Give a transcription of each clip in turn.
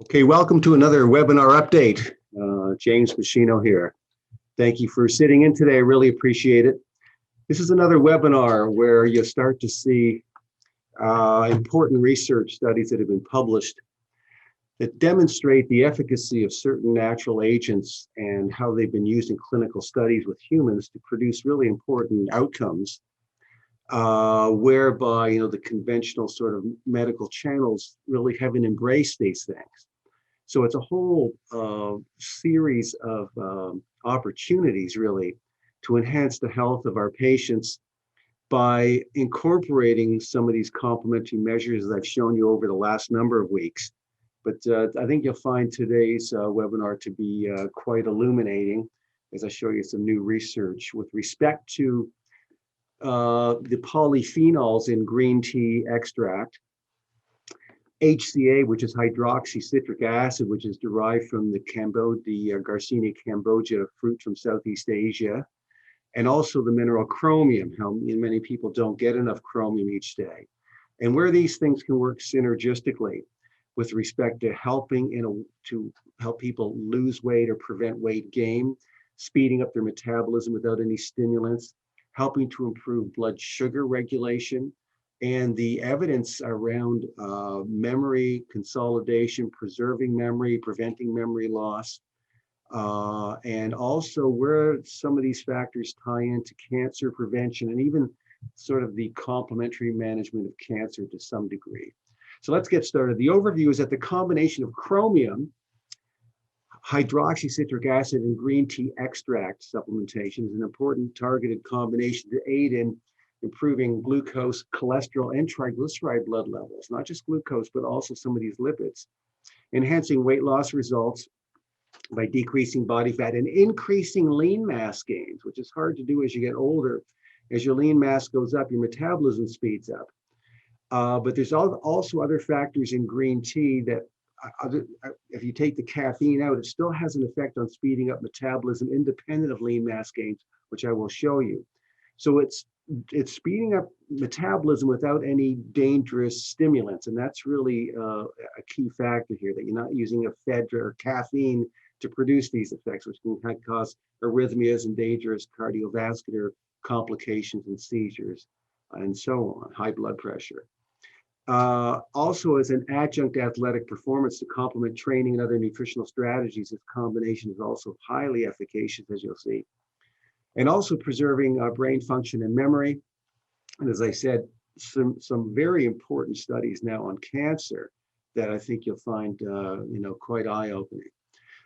Okay, welcome to another webinar update. James Meschino here. Thank you for sitting in today. I really appreciate it. This is another webinar where you start to see important research studies that have been published that demonstrate the efficacy of certain natural agents and how they've been used in clinical studies with humans to produce really important outcomes, whereby the conventional sort of medical channels really haven't embraced these things. So it's a whole series of opportunities really to enhance the health of our patients by incorporating some of these complementary measures that I've shown you over the last number of weeks. But I think you'll find today's webinar to be quite illuminating as I show you some new research with respect to the polyphenols in green tea extract, HCA, which is hydroxycitric acid, which is derived from the Garcinia cambogia fruit from Southeast Asia, and also the mineral chromium. How many people don't get enough chromium each day, and where these things can work synergistically with respect to helping to help people lose weight or prevent weight gain, speeding up their metabolism without any stimulants, helping to improve blood sugar regulation, and the evidence around memory consolidation, preserving memory, preventing memory loss, and also where some of these factors tie into cancer prevention and even sort of the complementary management of cancer to some degree. So let's get started. The overview is that the combination of chromium, hydroxycitric acid, and green tea extract supplementation is an important targeted combination to aid in improving glucose, cholesterol, and triglyceride blood levels, not just glucose, but also some of these lipids, enhancing weight loss results by decreasing body fat and increasing lean mass gains, which is hard to do as you get older. As your lean mass goes up, your metabolism speeds up. But there's also other factors in green tea that if you take the caffeine out, it still has an effect on speeding up metabolism independent of lean mass gains, which I will show you. So it's speeding up metabolism without any dangerous stimulants. And that's really a key factor here, that you're not using ephedra or caffeine to produce these effects, which can cause arrhythmias and dangerous cardiovascular complications and seizures and so on, high blood pressure. Also, as an adjunct to athletic performance to complement training and other nutritional strategies, this combination is also highly efficacious, as you'll see. And also preserving brain function and memory. And as I said, some very important studies now on cancer that I think you'll find quite eye-opening.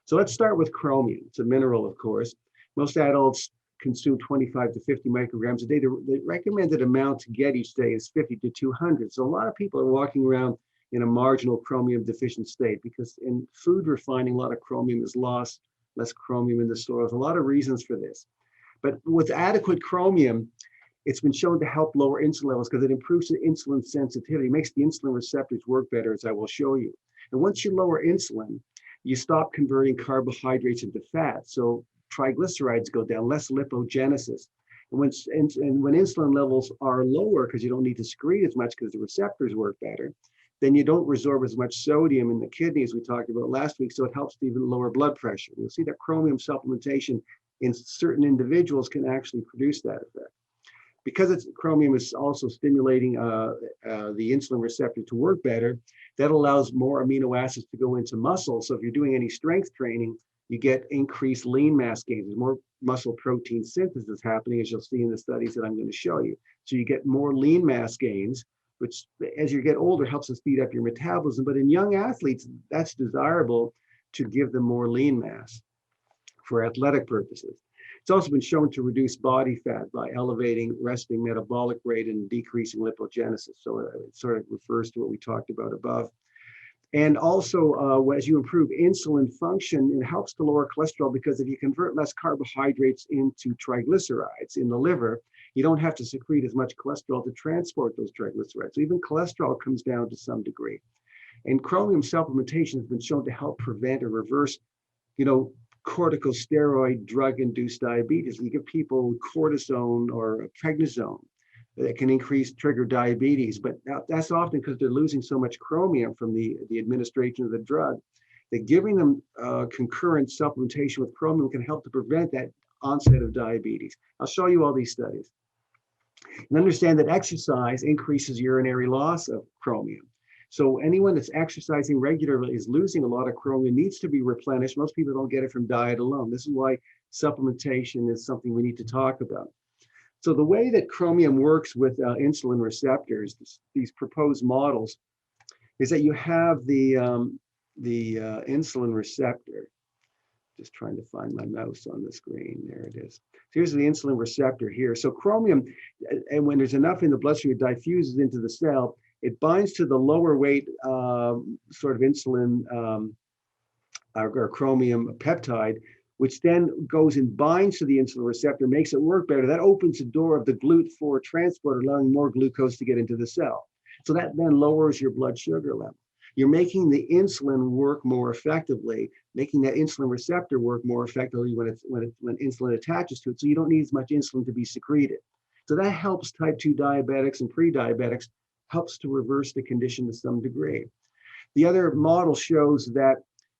So let's start with chromium. It's a mineral, of course. Most adults consume 25 to 50 micrograms a day. The recommended amount to get each day is 50 to 200. So a lot of people are walking around in a marginal chromium deficient state because in food refining, a lot of chromium is lost, less chromium in the soils. A lot of reasons for this. But with adequate chromium, it's been shown to help lower insulin levels because it improves the insulin sensitivity, makes the insulin receptors work better, as I will show you. And once you lower insulin, you stop converting carbohydrates into fat. So triglycerides go down, less lipogenesis. And when insulin levels are lower, because you don't need to secrete as much because the receptors work better, then you don't resorb as much sodium in the kidney as we talked about last week. So it helps to even lower blood pressure. You'll see that chromium supplementation in certain individuals can actually produce that effect. Because chromium is also stimulating the insulin receptor to work better, that allows more amino acids to go into muscle. So if you're doing any strength training, you get increased lean mass gains. There's more muscle protein synthesis happening, as you'll see in the studies that I'm going to show you. So you get more lean mass gains, which as you get older helps to speed up your metabolism. But in young athletes, that's desirable to give them more lean mass for athletic purposes. It's also been shown to reduce body fat by elevating resting metabolic rate and decreasing lipogenesis. So it sort of refers to what we talked about above. And also, as you improve insulin function, it helps to lower cholesterol because if you convert less carbohydrates into triglycerides in the liver, you don't have to secrete as much cholesterol to transport those triglycerides. So even cholesterol comes down to some degree. And chromium supplementation has been shown to help prevent or reverse, corticosteroid drug-induced diabetes. We give people cortisone or prednisone that can trigger diabetes, but that's often because they're losing so much chromium from the administration of the drug that giving them concurrent supplementation with chromium can help to prevent that onset of diabetes. I'll show you all these studies. And understand that exercise increases urinary loss of chromium. So anyone that's exercising regularly is losing a lot of chromium, needs to be replenished. Most people don't get it from diet alone. This is why supplementation is something we need to talk about. So the way that chromium works with insulin receptors, these proposed models, is that you have the insulin receptor. Just trying to find my mouse on the screen. There it is. So here's the insulin receptor here. So chromium, and when there's enough in the bloodstream, it diffuses into the cell. It binds to the lower weight sort of insulin or chromium peptide, which then goes and binds to the insulin receptor, makes it work better. That opens the door of the GLUT4 transporter, allowing more glucose to get into the cell. So that then lowers your blood sugar level. You're making the insulin work more effectively, making that insulin receptor work more effectively when insulin attaches to it. So you don't need as much insulin to be secreted. So that helps type 2 diabetics and pre-diabetics, helps to reverse the condition to some degree. The other model shows that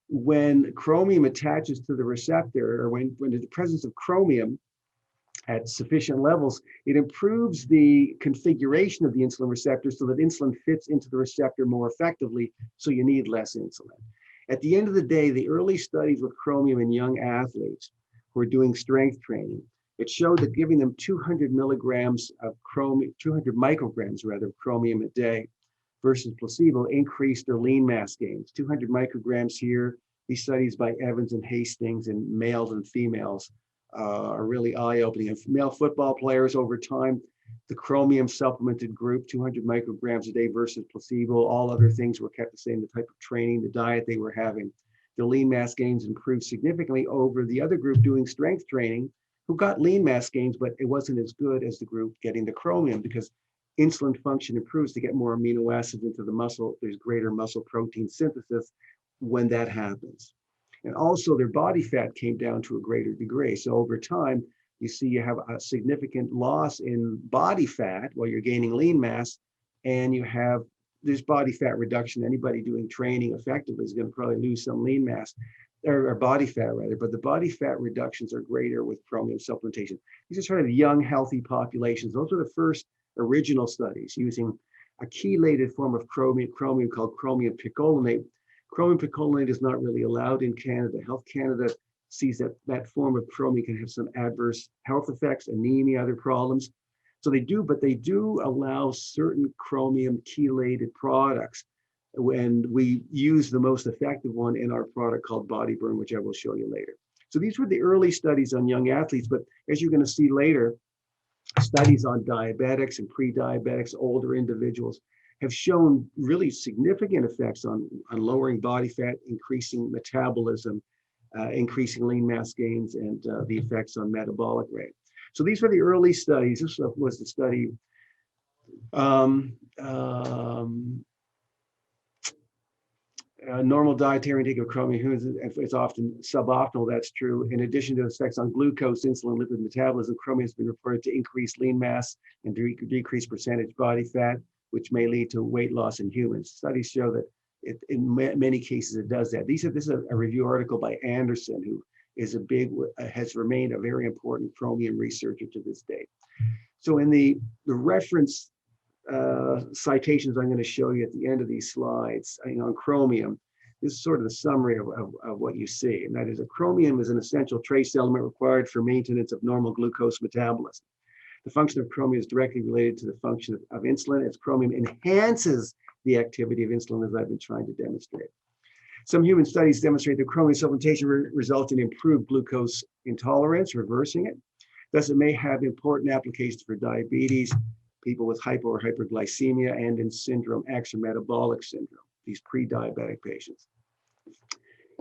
when chromium attaches to the receptor, or when in the presence of chromium at sufficient levels, it improves the configuration of the insulin receptor so that insulin fits into the receptor more effectively, so you need less insulin. At the end of the day, the early studies with chromium in young athletes who are doing strength training, it showed that giving them 200 milligrams of chromium, 200 micrograms rather, of chromium a day versus placebo increased their lean mass gains. 200 micrograms here. These studies by Evans and Hastings in males and females are really eye-opening. And male football players over time, the chromium supplemented group, 200 micrograms a day versus placebo, all other things were kept the same, the type of training, the diet they were having. The lean mass gains improved significantly over the other group doing strength training, who got lean mass gains, but it wasn't as good as the group getting the chromium, because insulin function improves to get more amino acids into the muscle. There's greater muscle protein synthesis when that happens. And also their body fat came down to a greater degree. So over time, you see you have a significant loss in body fat while you're gaining lean mass, and you have this body fat reduction. Anybody doing training effectively is going to probably lose some lean mass, or body fat rather, but the body fat reductions are greater with chromium supplementation. These are sort of young, healthy populations. Those are the first original studies using a chelated form of chromium called chromium picolinate. Chromium picolinate is not really allowed in Canada. Health Canada sees that that form of chromium can have some adverse health effects, anemia, other problems. So they do allow certain chromium chelated products. And we use the most effective one in our product called Body Burn, which I will show you later. So these were the early studies on young athletes, but as you're going to see later, studies on diabetics and pre-diabetics, older individuals, have shown really significant effects on lowering body fat, increasing metabolism, increasing lean mass gains, and the effects on metabolic rate. So these were the early studies. This was the study. Normal dietary intake of chromium is often suboptimal. That's true. In addition to effects on glucose, insulin, lipid metabolism, chromium has been reported to increase lean mass and decrease percentage body fat, which may lead to weight loss in humans. Studies show that in many cases it does that. This is a review article by Anderson, who is has remained a very important chromium researcher to this day. So in the reference citations I'm going to show you at the end of these slides on chromium, this is sort of the summary of what you see. And that is, chromium is an essential trace element required for maintenance of normal glucose metabolism. The function of chromium is directly related to the function of insulin, as chromium enhances the activity of insulin, as I've been trying to demonstrate. Some human studies demonstrate that chromium supplementation results in improved glucose intolerance, reversing it. Thus, it may have important applications for diabetes, people with hypo or hyperglycemia, and in syndrome X or metabolic syndrome, these pre-diabetic patients.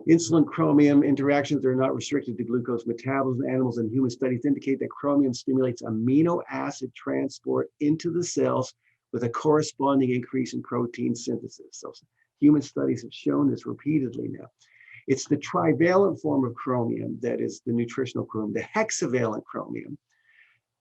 Insulin chromium interactions are not restricted to glucose metabolism. Animals and human studies indicate that chromium stimulates amino acid transport into the cells with a corresponding increase in protein synthesis. So human studies have shown this repeatedly now. It's the trivalent form of chromium that is the nutritional chromium. The hexavalent chromium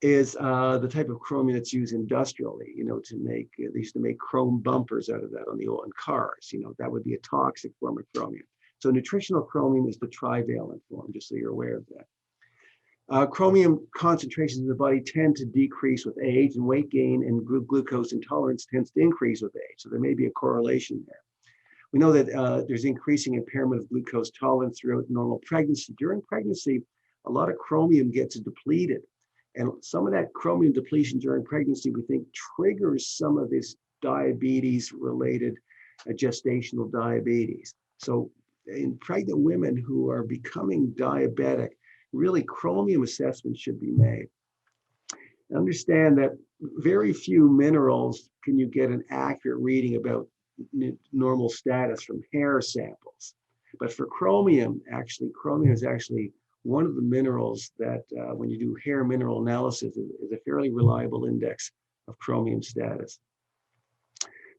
is the type of chromium that's used industrially, to make, they used to make chrome bumpers out of that on cars. That would be a toxic form of chromium. So nutritional chromium is the trivalent form, just so you're aware of that. Chromium concentrations in the body tend to decrease with age, and weight gain and glucose intolerance tends to increase with age. So there may be a correlation there. We know that there's increasing impairment of glucose tolerance throughout normal pregnancy. During pregnancy, a lot of chromium gets depleted. And some of that chromium depletion during pregnancy, we think, triggers some of this diabetes-related gestational diabetes. So in pregnant women who are becoming diabetic, really chromium assessments should be made. Understand that very few minerals can you get an accurate reading about normal status from hair samples. But for chromium is actually one of the minerals that when you do hair mineral analysis is a fairly reliable index of chromium status.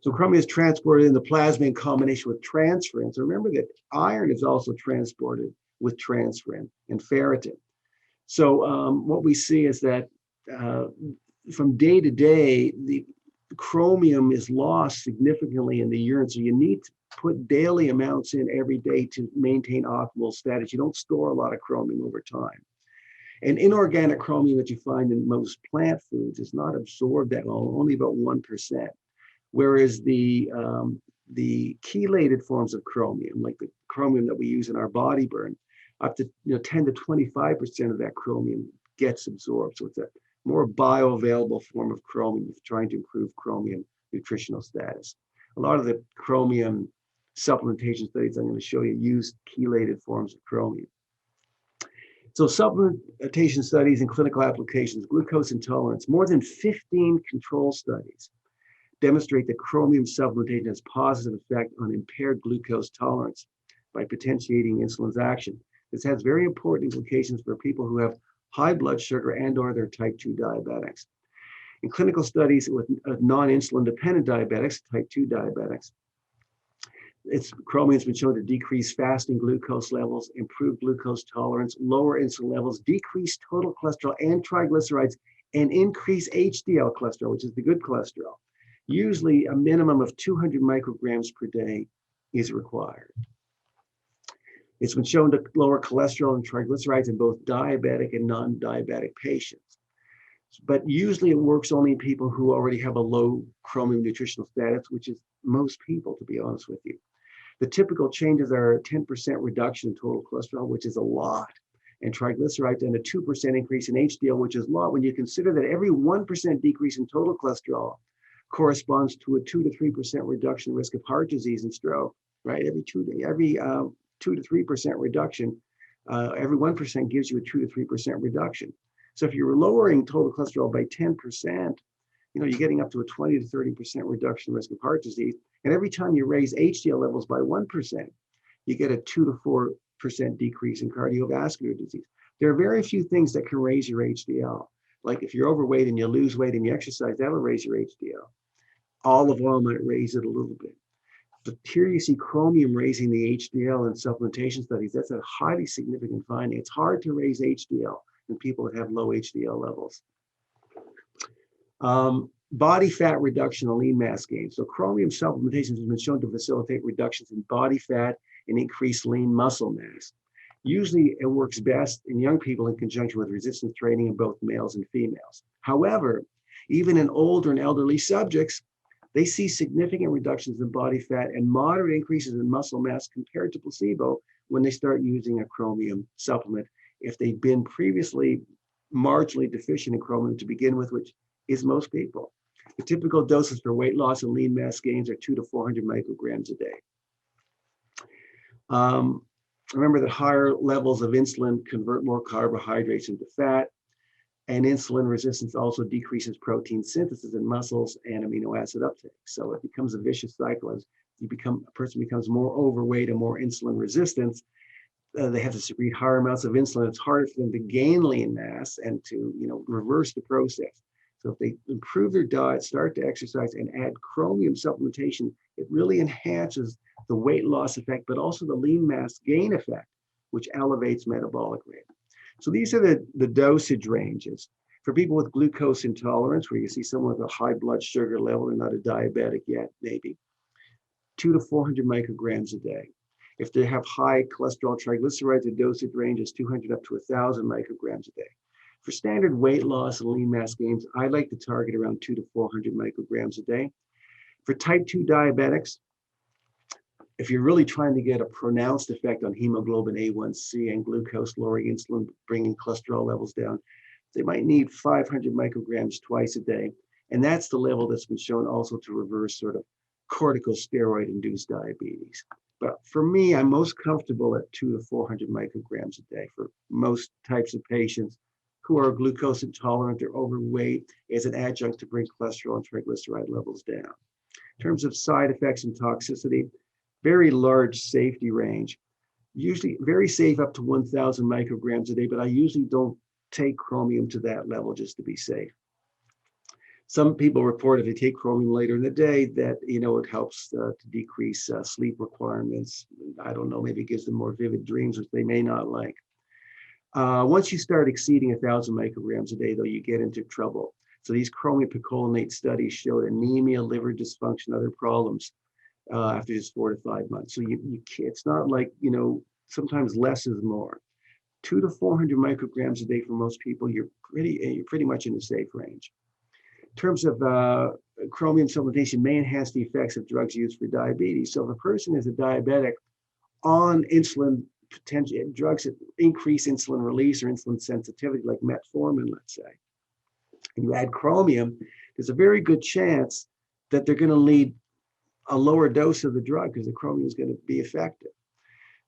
So chromium is transported in the plasma in combination with transferrin. So remember that iron is also transported with transferrin and ferritin. So what we see is that from day to day, the chromium is lost significantly in the urine. So you need to put daily amounts in every day to maintain optimal status. You don't store a lot of chromium over time. And inorganic chromium that you find in most plant foods is not absorbed that well, only about 1%. Whereas the chelated forms of chromium, like the chromium that we use in our body burn, up to 10 to 25% of that chromium gets absorbed. So it's a more bioavailable form of chromium if trying to improve chromium nutritional status. A lot of the chromium supplementation studies I'm going to show you use chelated forms of chromium. So supplementation studies and clinical applications, glucose intolerance, more than 15 control studies demonstrate that chromium supplementation has positive effect on impaired glucose tolerance by potentiating insulin's action. This has very important implications for people who have high blood sugar and or they're type 2 diabetics. In clinical studies with non-insulin dependent diabetics, type 2 diabetics, chromium has been shown to decrease fasting glucose levels, improve glucose tolerance, lower insulin levels, decrease total cholesterol and triglycerides, and increase HDL cholesterol, which is the good cholesterol. Usually a minimum of 200 micrograms per day is required. It's been shown to lower cholesterol and triglycerides in both diabetic and non-diabetic patients. But usually it works only in people who already have a low chromium nutritional status, which is most people, to be honest with you. The typical changes are a 10% reduction in total cholesterol, which is a lot, and triglycerides, and a 2% increase in HDL, which is a lot when you consider that every 1% decrease in total cholesterol corresponds to a 2 to 3% reduction in risk of heart disease and stroke, right? Every 2 to 3% reduction, every 1% gives you a 2 to 3% reduction. So if you're lowering total cholesterol by 10%, you're getting up to a 20 to 30% reduction in risk of heart disease. And every time you raise HDL levels by 1%, you get a 2 to 4% decrease in cardiovascular disease. There are very few things that can raise your HDL. Like if you're overweight and you lose weight and you exercise, that'll raise your HDL. Olive oil might raise it a little bit. But here you see chromium raising the HDL in supplementation studies. That's a highly significant finding. It's hard to raise HDL in people that have low HDL levels. Body fat reduction and lean mass gain. So chromium supplementation has been shown to facilitate reductions in body fat and increase lean muscle mass. Usually it works best in young people in conjunction with resistance training in both males and females. However, even in older and elderly subjects, they see significant reductions in body fat and moderate increases in muscle mass compared to placebo when they start using a chromium supplement if they've been previously marginally deficient in chromium to begin with, which is most people. The typical doses for weight loss and lean mass gains are 200 to 400 micrograms a day. Remember that higher levels of insulin convert more carbohydrates into fat, and insulin resistance also decreases protein synthesis in muscles and amino acid uptake. So it becomes a vicious cycle as a person becomes more overweight and more insulin resistant. They have to secrete higher amounts of insulin. It's harder for them to gain lean mass and to reverse the process. So if they improve their diet, start to exercise, and add chromium supplementation, it really enhances the weight loss effect, but also the lean mass gain effect, which elevates metabolic rate. So these are the dosage ranges. For people with glucose intolerance, where you see someone with a high blood sugar level and not a diabetic yet, maybe 200 to 400 micrograms a day. If they have high cholesterol triglycerides, the dosage range is 200 up to 1,000 micrograms a day. For standard weight loss and lean mass gains, I like to target around 200 to 400 micrograms a day. For type 2 diabetics, if you're really trying to get a pronounced effect on hemoglobin A1C and glucose, lowering insulin, bringing cholesterol levels down, they might need 500 micrograms twice a day. And that's the level that's been shown also to reverse sort of corticosteroid-induced diabetes. But for me, I'm most comfortable at 200 to 400 micrograms a day for most types of patients who are glucose intolerant or overweight as an adjunct to bring cholesterol and triglyceride levels down. In terms of side effects and toxicity, very large safety range, usually very safe up to 1,000 micrograms a day, but I usually don't take chromium to that level just to be safe. Some people report if they take chromium later in the day that, it helps to decrease sleep requirements. I don't know, maybe it gives them more vivid dreams, which they may not like. Once you start exceeding 1,000 micrograms a day, though, you get into trouble. So these chromium picolinate studies showed anemia, liver dysfunction, other problems after just 4 to 5 months. So you can't, it's not like, sometimes less is more. 200 to 400 micrograms a day for most people, you're pretty much in the safe range. In terms of chromium supplementation may enhance the effects of drugs used for diabetes. So if a person is a diabetic on insulin, potential drugs that increase insulin release or insulin sensitivity, like metformin, let's say, and you add chromium, there's a very good chance that they're going to need a lower dose of the drug because the chromium is going to be effective.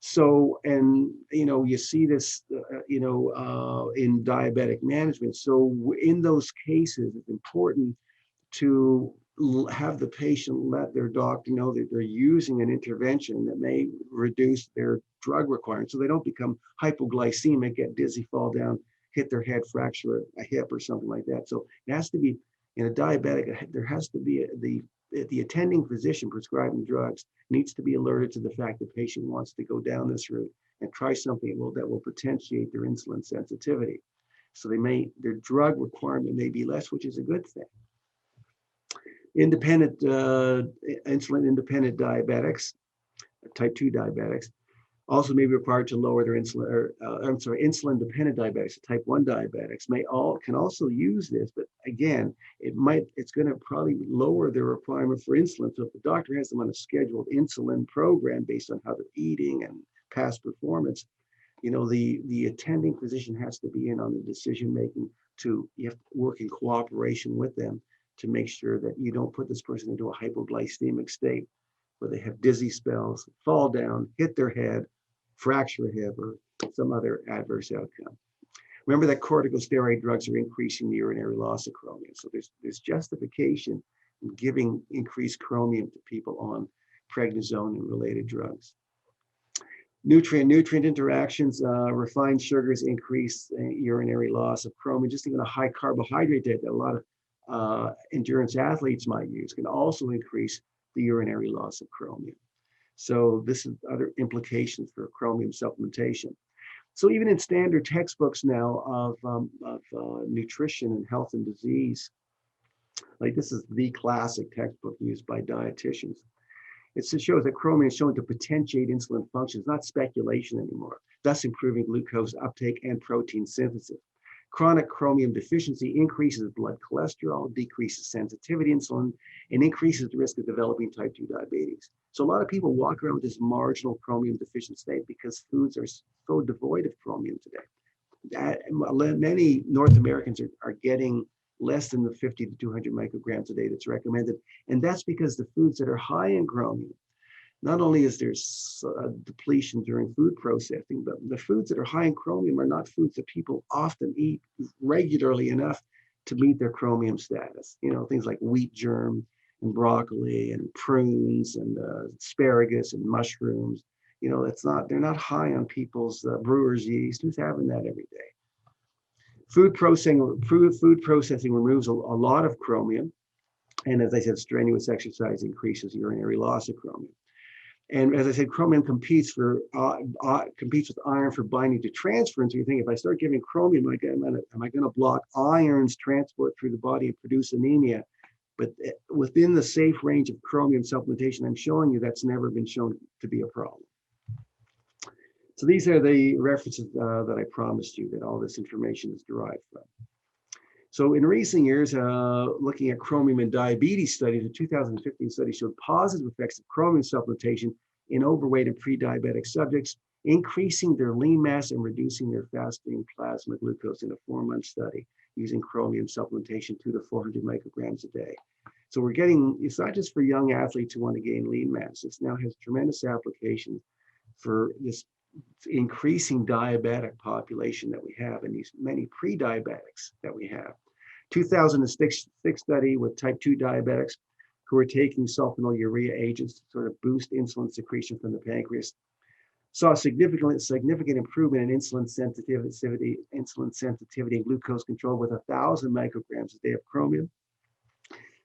So, and you see this, in diabetic management. So in those cases, it's important to have the patient let their doctor know that they're using an intervention that may reduce their drug requirements so they don't become hypoglycemic, get dizzy, fall down, hit their head, fracture a hip or something like that. So it has to be, in a diabetic, there has to be the attending physician prescribing drugs needs to be alerted to the fact the patient wants to go down this route and try something that will potentiate their insulin sensitivity. So their drug requirement may be less, which is a good thing. Insulin-independent diabetics, type 2 diabetics, also may be required to lower their insulin, insulin-dependent diabetics, type 1 diabetics can also use this, but again, it's going to probably lower their requirement for insulin. So if the doctor has them on a scheduled insulin program based on how they're eating and past performance, the attending physician has to be in on the decision making. You have to work in cooperation with them to make sure that you don't put this person into a hypoglycemic state where they have dizzy spells, fall down, hit their head, fracture a hip, or some other adverse outcome. Remember that corticosteroid drugs are increasing the urinary loss of chromium. So there's justification in giving increased chromium to people on prednisone and related drugs. Nutrient interactions, refined sugars increase urinary loss of chromium. Just even a high carbohydrate diet that a lot of endurance athletes might use can also increase the urinary loss of chromium. So this is other implications for chromium supplementation. So even in standard textbooks now of nutrition and health and disease, like this is the classic textbook used by dietitians. It shows that chromium is shown to potentiate insulin function. It's not speculation anymore, thus improving glucose uptake and protein synthesis. Chronic chromium deficiency increases blood cholesterol, decreases sensitivity to insulin, and increases the risk of developing type 2 diabetes. So a lot of people walk around with this marginal chromium deficient state because foods are so devoid of chromium today. Many North Americans are getting less than the 50 to 200 micrograms a day that's recommended. And that's because the foods that are high in chromium, not only is there depletion during food processing, but the foods that are high in chromium are not foods that people often eat regularly enough to meet their chromium status. Things like wheat germ and broccoli and prunes and asparagus and mushrooms. They're not high on people's brewer's yeast. Who's having that every day? Food processing removes a lot of chromium. And as I said, strenuous exercise increases urinary loss of chromium. And as I said, chromium competes with iron for binding to transferrin. So you think, if I start giving chromium, am I going to block iron's transport through the body and produce anemia? But within the safe range of chromium supplementation, I'm showing you that's never been shown to be a problem. So these are the references that I promised you that all this information is derived from. So in recent years, looking at chromium in diabetes studies, a 2015 study showed positive effects of chromium supplementation in overweight and pre-diabetic subjects, increasing their lean mass and reducing their fasting plasma glucose in a 4-month study using chromium supplementation 200 to 400 micrograms a day. So we're getting, it's not just for young athletes who want to gain lean mass, it now has tremendous applications for this increasing diabetic population that we have and these many pre-diabetics that we have. 2006 study with type 2 diabetics who were taking sulfonylurea agents to sort of boost insulin secretion from the pancreas saw significant improvement in insulin sensitivity and glucose control with 1,000 micrograms a day of chromium,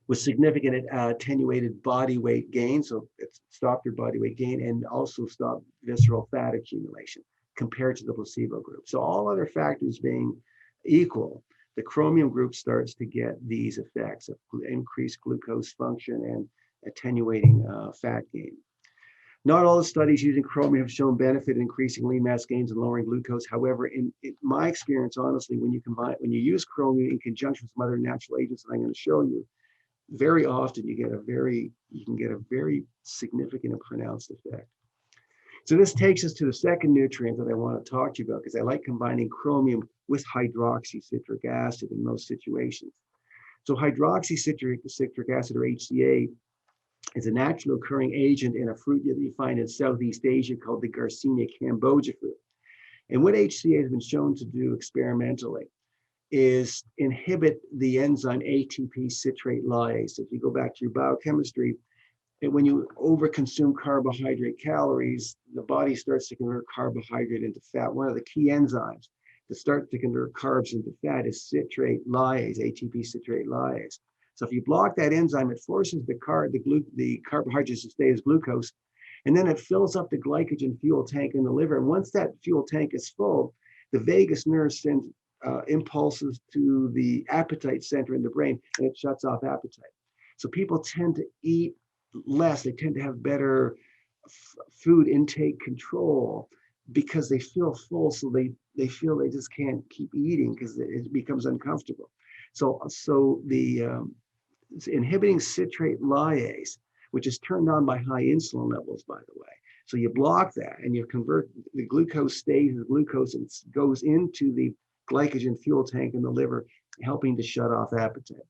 with significant attenuated body weight gain. So it stopped your body weight gain and also stopped visceral fat accumulation compared to the placebo group. So all other factors being equal, the chromium group starts to get these effects of increased glucose function and attenuating fat gain. Not all the studies using chromium have shown benefit in increasing lean mass gains and lowering glucose. However, in my experience, honestly, when you use chromium in conjunction with some other natural agents that I'm going to show you, very often you can get a very significant and pronounced effect. So this takes us to the second nutrient that I want to talk to you about, because I like combining chromium with hydroxycitric acid in most situations. So hydroxycitric acid, or HCA, is a naturally occurring agent in a fruit that you find in Southeast Asia called the Garcinia cambogia fruit. And what HCA has been shown to do experimentally is inhibit the enzyme ATP citrate lyase. If you go back to your biochemistry, and when you overconsume carbohydrate calories, the body starts to convert carbohydrate into fat. One of the key enzymes that starts to convert carbs into fat is citrate lyase, ATP citrate lyase. So if you block that enzyme, it forces the carbohydrates to stay as glucose, and then it fills up the glycogen fuel tank in the liver. And once that fuel tank is full, the vagus nerve sends impulses to the appetite center in the brain, and it shuts off appetite. So people tend to eat less. They tend to have better food intake control because they feel full. So they feel they just can't keep eating because it becomes uncomfortable. So the inhibiting citrate lyase, which is turned on by high insulin levels, by the way. So you block that and you convert the glucose, stays as glucose and goes into the glycogen fuel tank in the liver, helping to shut off appetite.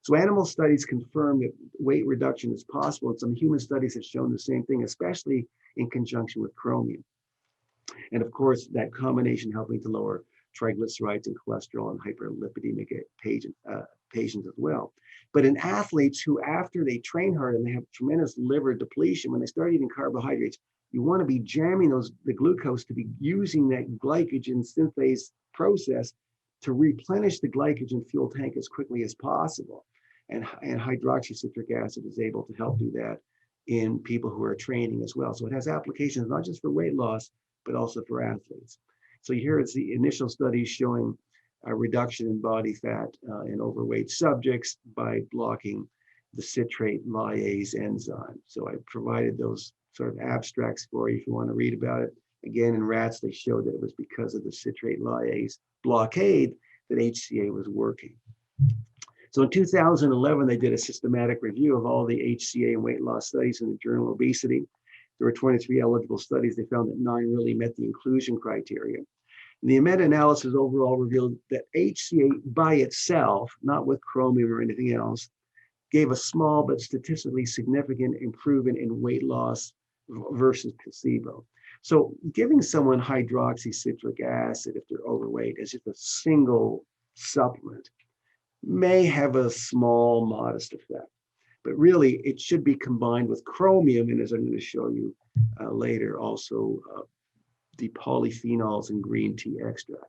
So animal studies confirm that weight reduction is possible, and some human studies have shown the same thing, especially in conjunction with chromium. And of course, that combination helping to lower triglycerides and cholesterol and hyperlipidemic patients as well. But in athletes who, after they train hard and they have tremendous liver depletion, when they start eating carbohydrates, you want to be jamming the glucose to be using that glycogen synthase process to replenish the glycogen fuel tank as quickly as possible. And hydroxycitric acid is able to help do that in people who are training as well. So it has applications not just for weight loss, but also for athletes. So here is the initial studies showing a reduction in body fat in overweight subjects by blocking the citrate lyase enzyme. So I provided those sort of abstracts for you if you want to read about it. Again, in rats, they showed that it was because of the citrate lyase blockade that HCA was working. So in 2011, they did a systematic review of all the HCA and weight loss studies in the journal Obesity. There were 23 eligible studies. They found that 9 really met the inclusion criteria. And the meta-analysis overall revealed that HCA by itself, not with chromium or anything else, gave a small but statistically significant improvement in weight loss versus placebo. So giving someone hydroxycitric acid if they're overweight as just a single supplement may have a small, modest effect. But really, it should be combined with chromium, and as I'm going to show you later, also the polyphenols in green tea extract.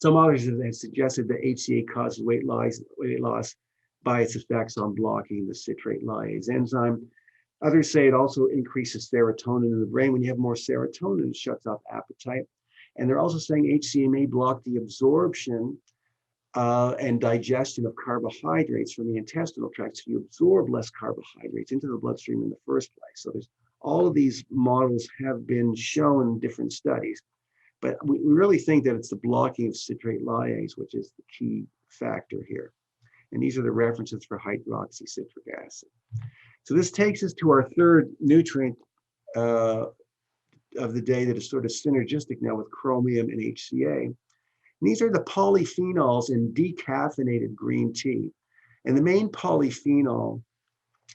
Some authors have suggested that HCA causes weight loss by its effects on blocking the citrate lyase enzyme. Others say it also increases serotonin in the brain. When you have more serotonin, it shuts off appetite. And they're also saying HCA may block the absorption and digestion of carbohydrates from the intestinal tract. So you absorb less carbohydrates into the bloodstream in the first place. So there's All of these models have been shown in different studies, but we really think that it's the blocking of citrate lyase, which is the key factor here. And these are the references for hydroxycitric acid. So this takes us to our third nutrient of the day that is sort of synergistic now with chromium and HCA. And these are the polyphenols in decaffeinated green tea. And the main polyphenol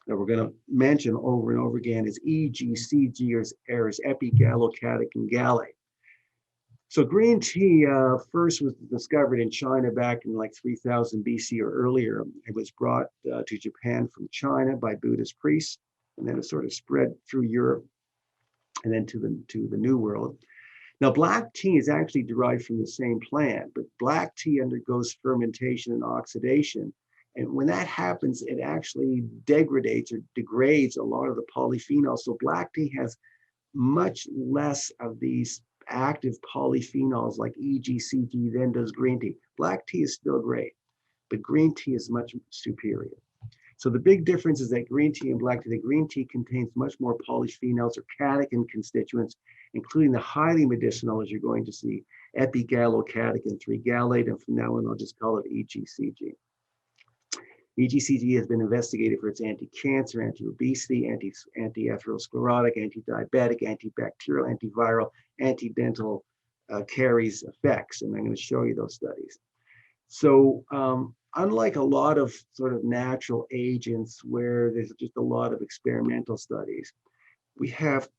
that we're going to mention over and over again is EGCG, or is epigallocatechin gallate. So green tea first was discovered in China back in like 3000 BC or earlier. It was brought to Japan from China by Buddhist priests, and then it sort of spread through Europe and then to the New World. Now, black tea is actually derived from the same plant, but black tea undergoes fermentation and oxidation. And when that happens, it actually degrades a lot of the polyphenols. So black tea has much less of these active polyphenols like EGCG than does green tea. Black tea is still great, but green tea is much superior. So the big difference is that green tea and black tea, the green tea contains much more polyphenols or catechin constituents, including the highly medicinal, as you're going to see, epigallocatechin 3 gallate, and from now on, I'll just call it EGCG. EGCG has been investigated for its anti-cancer, anti-obesity, anti-atherosclerotic, anti-diabetic, antibacterial, antiviral, anti-dental caries effects, and I'm going to show you those studies. So unlike a lot of sort of natural agents where there's just a lot of experimental studies, we have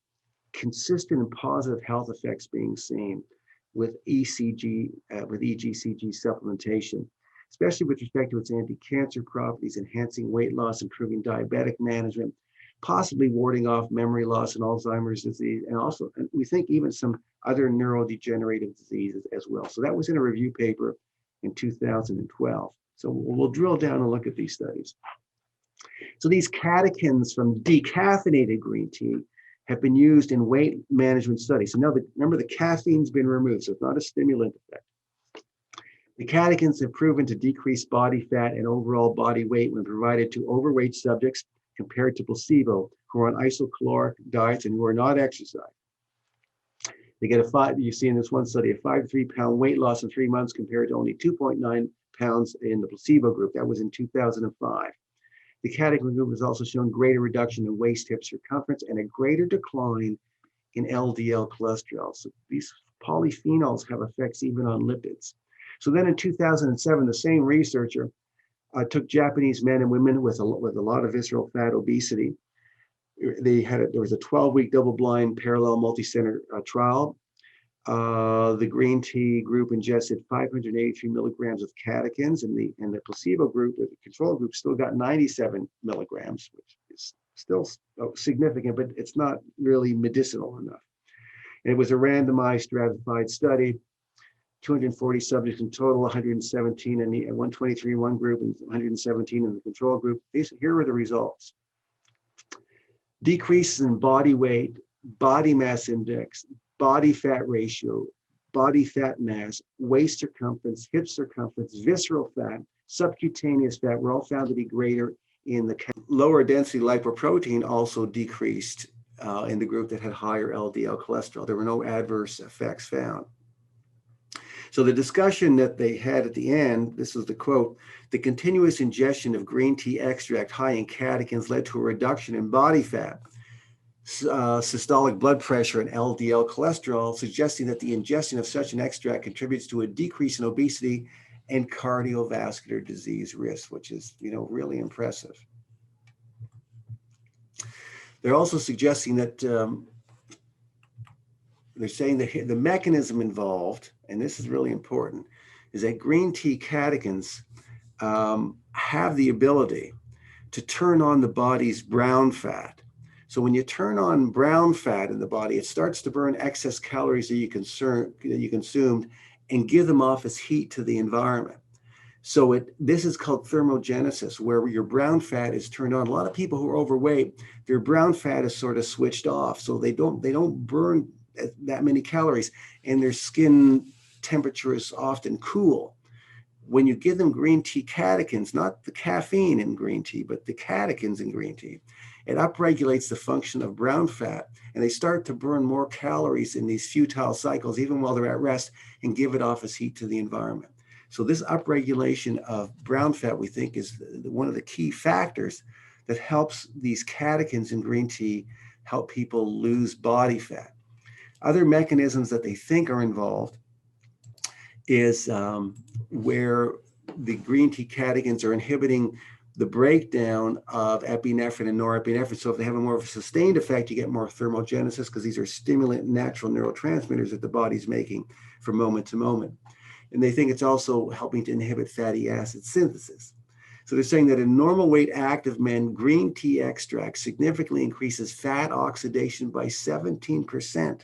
consistent and positive health effects being seen with EGCG supplementation, especially with respect to its anti-cancer properties, enhancing weight loss, improving diabetic management, possibly warding off memory loss and Alzheimer's disease, and also, and we think even some other neurodegenerative diseases as well. So that was in a review paper in 2012. So we'll drill down and look at these studies. So these catechins from decaffeinated green tea have been used in weight management studies. So now, remember, the caffeine's been removed, so it's not a stimulant effect. The catechins have proven to decrease body fat and overall body weight when provided to overweight subjects compared to placebo who are on isocaloric diets and who are not exercising. They get you see in this one study, a 5 to 3 pound weight loss in 3 months compared to only 2.9 pounds in the placebo group. That was in 2005. The catechin group has also shown greater reduction in waist hip circumference and a greater decline in LDL cholesterol. So these polyphenols have effects even on lipids. So then in 2007, the same researcher took Japanese men and women with a lot of visceral fat obesity. There was a 12-week double-blind parallel multi-center trial. The green tea group ingested 583 milligrams of catechins, and the placebo group, or the control group, still got 97 milligrams, which is still significant, but it's not really medicinal enough. And it was a randomized stratified study. 240 subjects in total, 117 and 123 in one group and 117 in the control group. Here are the results. Decreases in body weight, body mass index, body fat ratio, body fat mass, waist circumference, hip circumference, visceral fat, subcutaneous fat were all found to be greater in the lower density lipoprotein also decreased in the group that had higher LDL cholesterol. There were no adverse effects found. So the discussion that they had at the end, this is the quote, the continuous ingestion of green tea extract high in catechins led to a reduction in body fat, systolic blood pressure, and LDL cholesterol, suggesting that the ingestion of such an extract contributes to a decrease in obesity and cardiovascular disease risk, which is, really impressive. They're also suggesting that they're saying that the mechanism involved, and this is really important, is that green tea catechins have the ability to turn on the body's brown fat. So when you turn on brown fat in the body, it starts to burn excess calories that you consumed and give them off as heat to the environment. So this is called thermogenesis, where your brown fat is turned on. A lot of people who are overweight, their brown fat is sort of switched off, so they don't burn that many calories, and their skin temperature is often cool. When you give them green tea catechins, not the caffeine in green tea, but the catechins in green tea, it upregulates the function of brown fat, and they start to burn more calories in these futile cycles, even while they're at rest, and give it off as heat to the environment. So this upregulation of brown fat, we think, is one of the key factors that helps these catechins in green tea help people lose body fat. Other mechanisms that they think are involved is where the green tea catechins are inhibiting the breakdown of epinephrine and norepinephrine. So if they have a more of a sustained effect, you get more thermogenesis, because these are stimulant natural neurotransmitters that the body's making from moment to moment. And they think it's also helping to inhibit fatty acid synthesis. So they're saying that in normal weight active men, green tea extract significantly increases fat oxidation by 17%,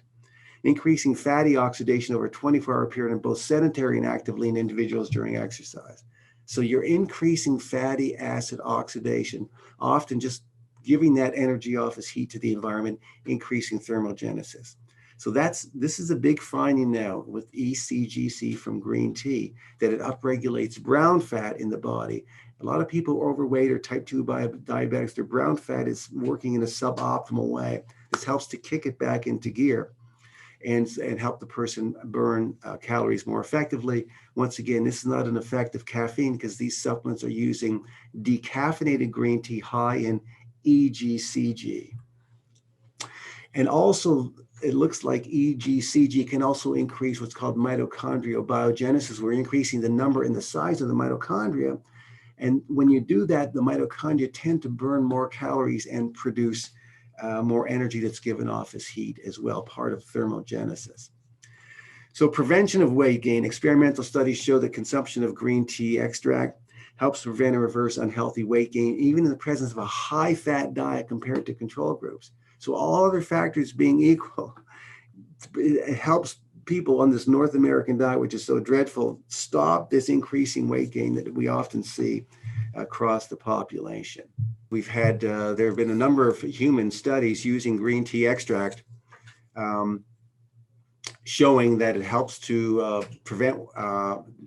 increasing fatty oxidation over a 24-hour period in both sedentary and active lean individuals during exercise. So you're increasing fatty acid oxidation, often just giving that energy off as heat to the environment, increasing thermogenesis. So this is a big finding now with ECGC from green tea, that it upregulates brown fat in the body. A lot of people overweight or type 2 diabetics, their brown fat is working in a suboptimal way. This helps to kick it back into gear and help the person burn calories more effectively. Once again, this is not an effect of caffeine, because these supplements are using decaffeinated green tea high in EGCG. And also, it looks like EGCG can also increase what's called mitochondrial biogenesis. We're increasing the number and the size of the mitochondria. And when you do that, the mitochondria tend to burn more calories and produce more energy that's given off as heat as well, part of thermogenesis. So prevention of weight gain. Experimental studies show that consumption of green tea extract helps prevent and reverse unhealthy weight gain, even in the presence of a high-fat diet compared to control groups. So all other factors being equal, it helps people on this North American diet, which is so dreadful, stop this increasing weight gain that we often see across the population. We've had, there have been a number of human studies using green tea extract showing that it helps to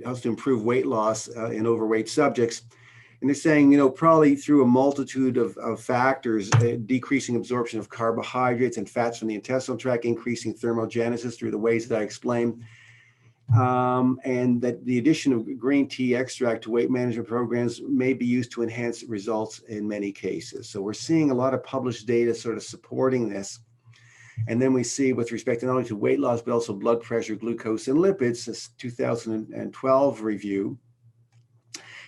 helps to improve weight loss in overweight subjects. And they're saying, probably through a multitude of factors, decreasing absorption of carbohydrates and fats from the intestinal tract, increasing thermogenesis through the ways that I explained, and that the addition of green tea extract to weight management programs may be used to enhance results in many cases. So we're seeing a lot of published data sort of supporting this. And then we see, with respect to not only to weight loss, but also blood pressure, glucose, and lipids, this 2012 review,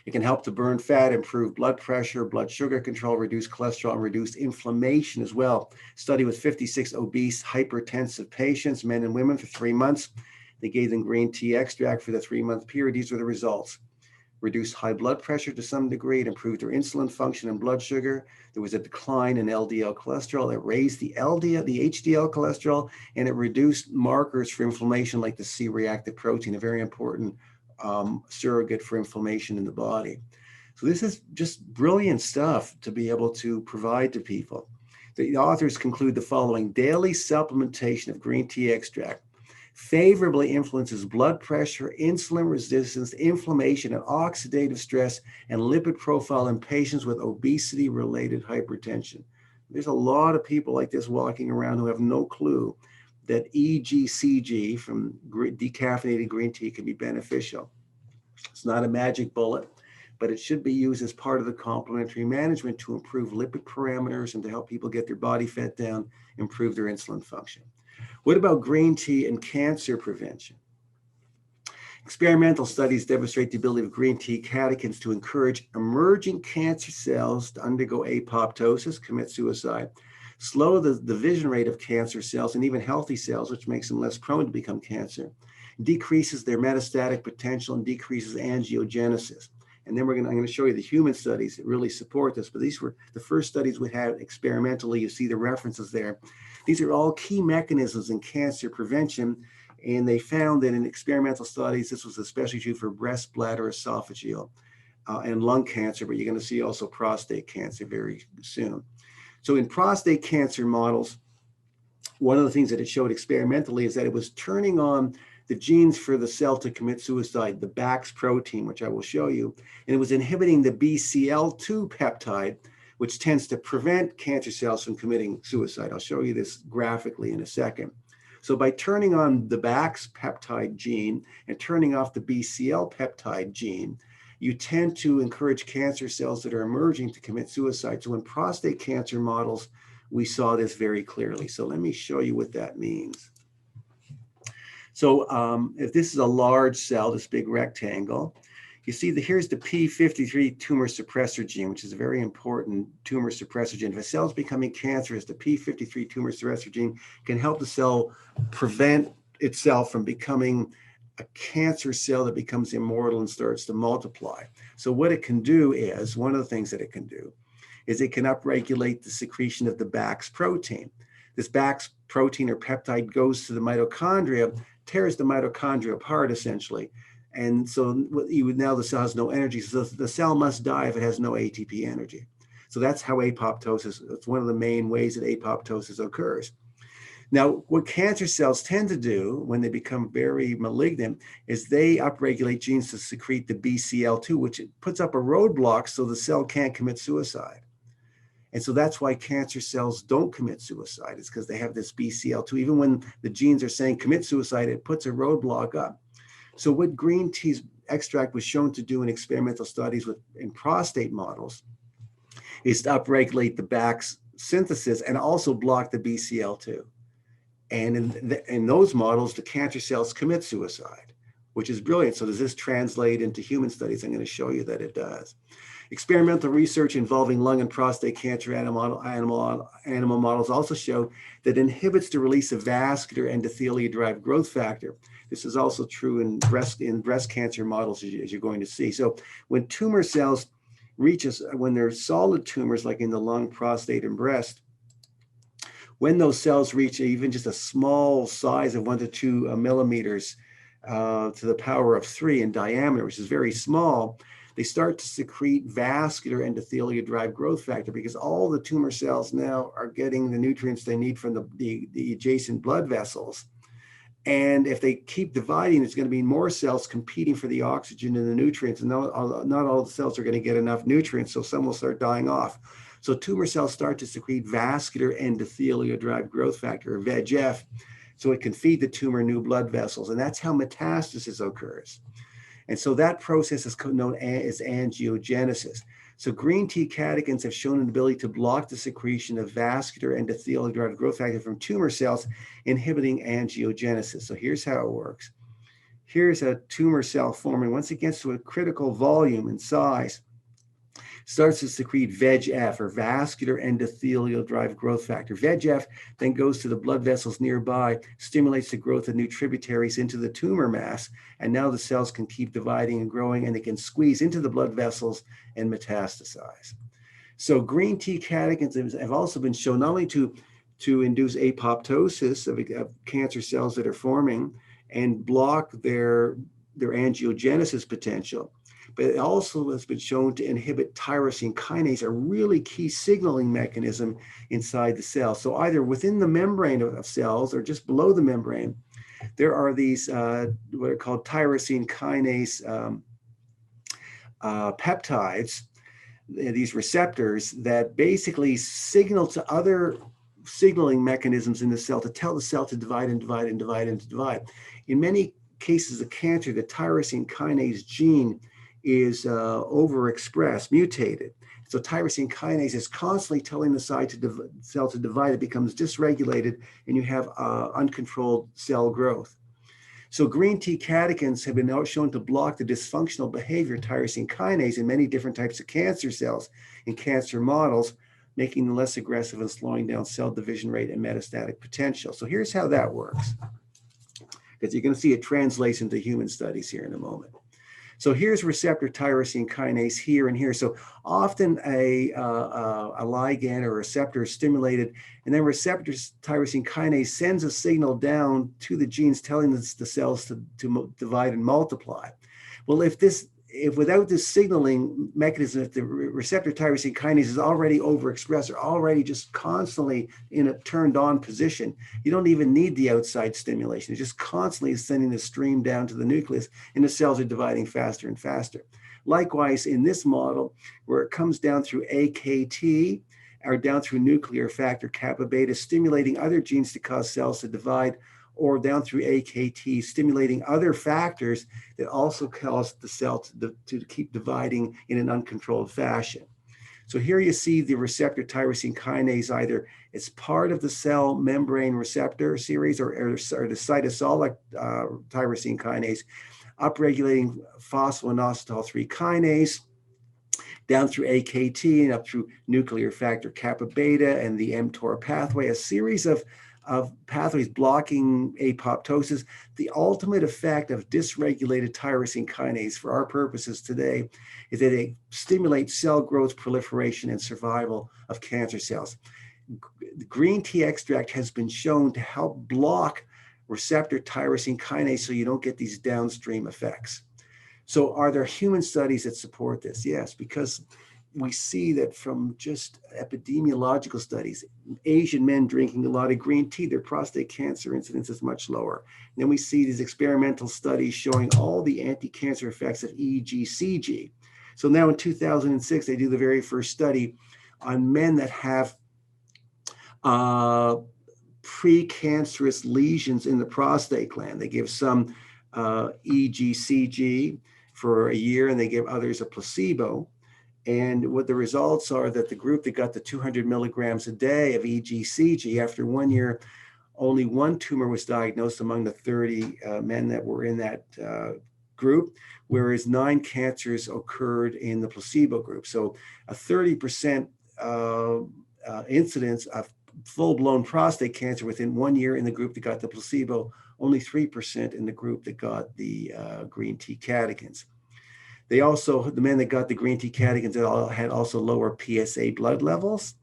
it can help to burn fat, improve blood pressure, blood sugar control, reduce cholesterol, and reduce inflammation as well. Study with 56 obese, hypertensive patients, men and women, for 3 months. They gave them green tea extract for the 3-month period. These were the results. Reduced high blood pressure to some degree. It improved their insulin function and blood sugar. There was a decline in LDL cholesterol. It raised the HDL cholesterol, and it reduced markers for inflammation like the C-reactive protein, a very important surrogate for inflammation in the body. So this is just brilliant stuff to be able to provide to people. The authors conclude the following: daily supplementation of green tea extract favorably influences blood pressure, insulin resistance, inflammation, and oxidative stress, and lipid profile in patients with obesity-related hypertension. There's a lot of people like this walking around who have no clue that EGCG from decaffeinated green tea can be beneficial. It's not a magic bullet, but it should be used as part of the complementary management to improve lipid parameters and to help people get their body fat down, improve their insulin function. What about green tea and cancer prevention? Experimental studies demonstrate the ability of green tea catechins to encourage emerging cancer cells to undergo apoptosis, commit suicide, slow the division rate of cancer cells and even healthy cells, which makes them less prone to become cancer, decreases their metastatic potential, and decreases angiogenesis. And then I'm going to show you the human studies that really support this, but these were the first studies we had experimentally. You see the references there. These are all key mechanisms in cancer prevention, and they found that in experimental studies, this was especially true for breast, bladder, esophageal, and lung cancer, but you're going to see also prostate cancer very soon. So in prostate cancer models, one of the things that it showed experimentally is that it was turning on the genes for the cell to commit suicide, the Bax protein, which I will show you, and it was inhibiting the BCL2 peptide, which tends to prevent cancer cells from committing suicide. I'll show you this graphically in a second. So by turning on the Bax peptide gene and turning off the BCL peptide gene, you tend to encourage cancer cells that are emerging to commit suicide. So in prostate cancer models, we saw this very clearly. So let me show you what that means. So if this is a large cell, this big rectangle, you see that here's the p53 tumor suppressor gene, which is a very important tumor suppressor gene. If a cell is becoming cancerous, the p53 tumor suppressor gene can help the cell prevent itself from becoming a cancer cell that becomes immortal and starts to multiply. So what it can do is, one of the things that it can do is it can upregulate the secretion of the Bax protein. This Bax protein or peptide goes to the mitochondria, tears the mitochondria apart essentially. And so now the cell has no energy. So the cell must die if it has no ATP energy. So that's how apoptosis, it's one of the main ways that apoptosis occurs. Now, what cancer cells tend to do when they become very malignant is they upregulate genes to secrete the BCL2, which puts up a roadblock so the cell can't commit suicide. And so that's why cancer cells don't commit suicide. It's because they have this BCL2. Even when the genes are saying commit suicide, it puts a roadblock up. So what green tea extract was shown to do in experimental studies in prostate models is to upregulate the Bax synthesis and also block the BCL2. And in those models, the cancer cells commit suicide, which is brilliant. So does this translate into human studies? I'm going to show you that it does. Experimental research involving lung and prostate cancer animal models also show that it inhibits the release of vascular endothelial-derived growth factor. This is also true in breast cancer models, as you're going to see. So when tumor cells when they're solid tumors, like in the lung, prostate, and breast, when those cells reach even just a small size of 1 to 2 millimeters to the power of 3 in diameter, which is very small, they start to secrete vascular endothelial-derived growth factor because all the tumor cells now are getting the nutrients they need from the adjacent blood vessels. And if they keep dividing, there's going to be more cells competing for the oxygen and the nutrients, and not all the cells are going to get enough nutrients, so some will start dying off. So tumor cells start to secrete vascular endothelial-derived growth factor, or VEGF, so it can feed the tumor new blood vessels, and that's how metastasis occurs. And so that process is known as angiogenesis. So green tea catechins have shown an ability to block the secretion of vascular endothelial-derived growth factor from tumor cells, inhibiting angiogenesis. So here's how it works. Here's a tumor cell forming. Once it gets to a critical volume and size, starts to secrete VEGF, or vascular endothelial-derived growth factor. VEGF then goes to the blood vessels nearby, stimulates the growth of new tributaries into the tumor mass, and now the cells can keep dividing and growing, and they can squeeze into the blood vessels and metastasize. So green tea catechins have also been shown not only to induce apoptosis of cancer cells that are forming and block their angiogenesis potential, but it also has been shown to inhibit tyrosine kinase, a really key signaling mechanism inside the cell. So either within the membrane of cells or just below the membrane, there are these what are called tyrosine kinase peptides, these receptors that basically signal to other signaling mechanisms in the cell to tell the cell to divide and divide and divide and divide. In many cases of cancer, the tyrosine kinase gene is overexpressed, mutated. So tyrosine kinase is constantly telling the cell to divide. It becomes dysregulated, and you have uncontrolled cell growth. So green tea catechins have been shown to block the dysfunctional behavior of tyrosine kinase in many different types of cancer cells in cancer models, making them less aggressive and slowing down cell division rate and metastatic potential. So here's how that works, because you're going to see it translates into human studies here in a moment. So here's receptor tyrosine kinase here and here. So often a ligand or receptor is stimulated, and then receptor tyrosine kinase sends a signal down to the genes telling the cells to divide and multiply. Well, if without this signaling mechanism, if the receptor tyrosine kinase is already overexpressed or already just constantly in a turned on position, you don't even need the outside stimulation. It's just constantly sending the stream down to the nucleus, and the cells are dividing faster and faster. Likewise, in this model, where it comes down through AKT or down through nuclear factor kappa beta, stimulating other genes to cause cells to divide, or down through AKT, stimulating other factors that also cause the cell to keep dividing in an uncontrolled fashion. So here you see the receptor tyrosine kinase either as part of the cell membrane receptor series or the cytosolic tyrosine kinase, upregulating phosphoninositol 3 kinase, down through AKT and up through nuclear factor kappa beta and the mTOR pathway, a series of pathways blocking apoptosis. The ultimate effect of dysregulated tyrosine kinase for our purposes today is that it stimulates cell growth, proliferation, and survival of cancer cells. The green tea extract has been shown to help block receptor tyrosine kinase so you don't get these downstream effects. So are there human studies that support this? Yes, because we see that from just epidemiological studies, Asian men drinking a lot of green tea, their prostate cancer incidence is much lower. And then we see these experimental studies showing all the anti-cancer effects of EGCG. So now in 2006, they do the very first study on men that have precancerous lesions in the prostate gland. They give some EGCG for a year and they give others a placebo. And what the results are that the group that got the 200 milligrams a day of EGCG, after 1 year, only one tumor was diagnosed among the 30 men that were in that group, whereas 9 cancers occurred in the placebo group. So a 30% incidence of full-blown prostate cancer within 1 year in the group that got the placebo, only 3% in the group that got the green tea catechins. They also, the men that got the green tea catechins had also lower PSA blood levels,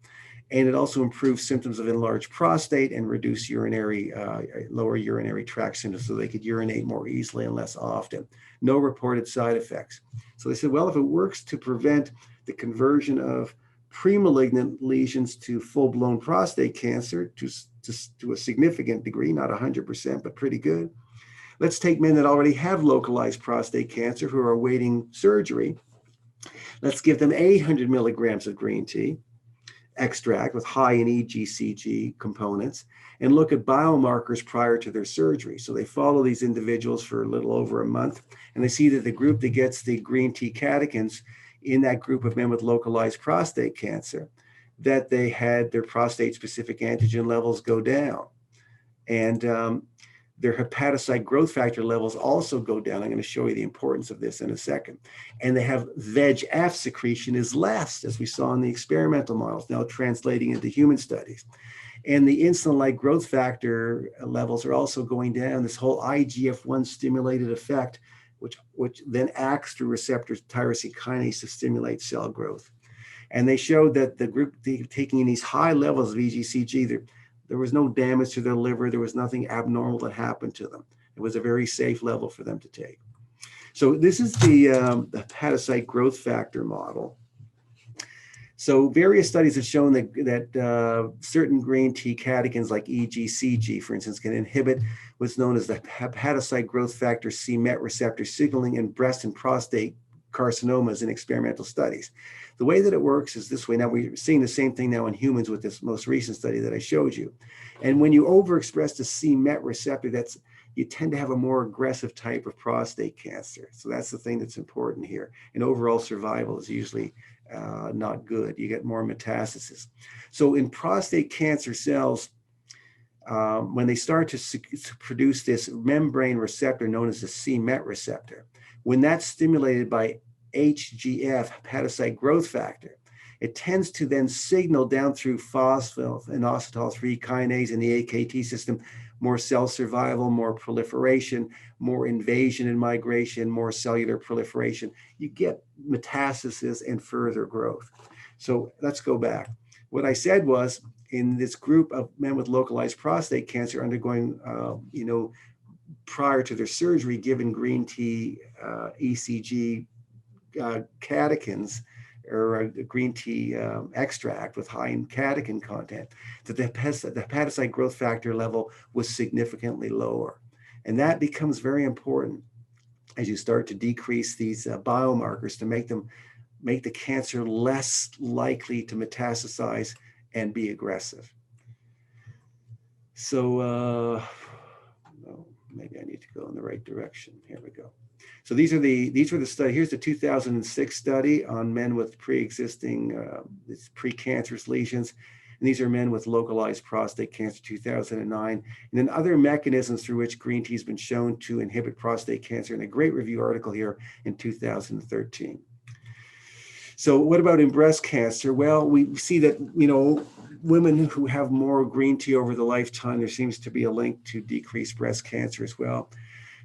and it also improved symptoms of enlarged prostate and reduced lower urinary tract symptoms so they could urinate more easily and less often. No reported side effects. So they said, well, if it works to prevent the conversion of premalignant lesions to full-blown prostate cancer to a significant degree, not 100%, but pretty good. Let's take men that already have localized prostate cancer who are awaiting surgery. Let's give them 800 milligrams of green tea extract with high in EGCG components and look at biomarkers prior to their surgery. So they follow these individuals for a little over a month, and they see that the group that gets the green tea catechins in that group of men with localized prostate cancer, that they had their prostate-specific antigen levels go down. And their hepatocyte growth factor levels also go down. I'm going to show you the importance of this in a second. And they have VEGF secretion is less, as we saw in the experimental models, now translating into human studies. And the insulin-like growth factor levels are also going down. This whole IGF-1 stimulated effect, which then acts through receptors tyrosine kinase to stimulate cell growth. And they showed that the group taking in these high levels of EGCG, there was no damage to their liver. There was nothing abnormal that happened to them. It was a very safe level for them to take. So this is the hepatocyte growth factor model. So various studies have shown that certain green tea catechins like EGCG, for instance, can inhibit what's known as the hepatocyte growth factor c-Met receptor signaling in breast and prostate carcinomas in experimental studies. The way that it works is this way. Now we're seeing the same thing now in humans with this most recent study that I showed you. And when you overexpress the c-Met receptor, you tend to have a more aggressive type of prostate cancer. So that's the thing that's important here. And overall survival is usually not good. You get more metastasis. So in prostate cancer cells, when they start to produce this membrane receptor known as the c-Met receptor, when that's stimulated by HGF, hepatocyte growth factor, it tends to then signal down through phosphoninositol 3 kinase in the AKT system, more cell survival, more proliferation, more invasion and migration, more cellular proliferation. You get metastasis and further growth. So let's go back. What I said was, in this group of men with localized prostate cancer undergoing, prior to their surgery, given green tea ECG catechins, or a green tea extract with high in catechin content, that the hepatocyte growth factor level was significantly lower. And that becomes very important as you start to decrease these biomarkers to make the cancer less likely to metastasize and be aggressive. So maybe I need to go in the right direction. Here we go. So these were the study. Here's the 2006 study on men with pre-existing precancerous lesions. And these are men with localized prostate cancer, 2009. And then other mechanisms through which green tea has been shown to inhibit prostate cancer, and a great review article here in 2013. So what about in breast cancer? Well, we see that, women who have more green tea over the lifetime, there seems to be a link to decreased breast cancer as well.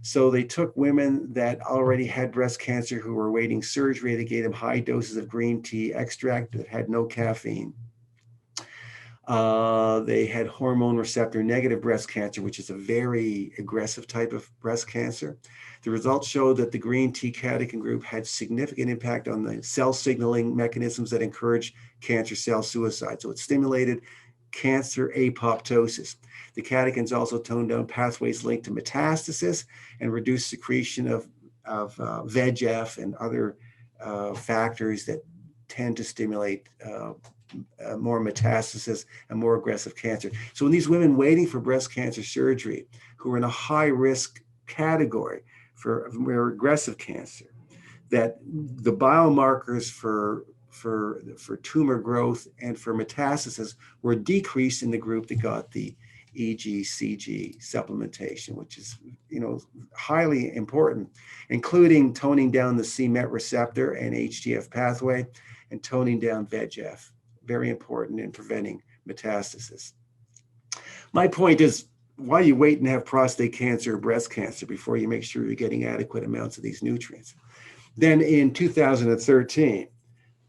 So they took women that already had breast cancer who were awaiting surgery. They gave them high doses of green tea extract that had no caffeine. They had hormone receptor negative breast cancer, which is a very aggressive type of breast cancer. The results showed that the green tea catechin group had significant impact on the cell signaling mechanisms that encourage cancer cell suicide. So it stimulated cancer apoptosis. The catechins also toned down pathways linked to metastasis and reduced secretion of VEGF and other factors that tend to stimulate more metastasis and more aggressive cancer. So in these women waiting for breast cancer surgery who are in a high risk category for aggressive cancer, that the biomarkers for tumor growth and for metastasis were decreased in the group that got the EGCG supplementation, which is highly important, including toning down the c-Met receptor and HGF pathway and toning down VEGF. Very important in preventing metastasis. My point is, why you wait and have prostate cancer or breast cancer before you make sure you're getting adequate amounts of these nutrients? Then in 2013,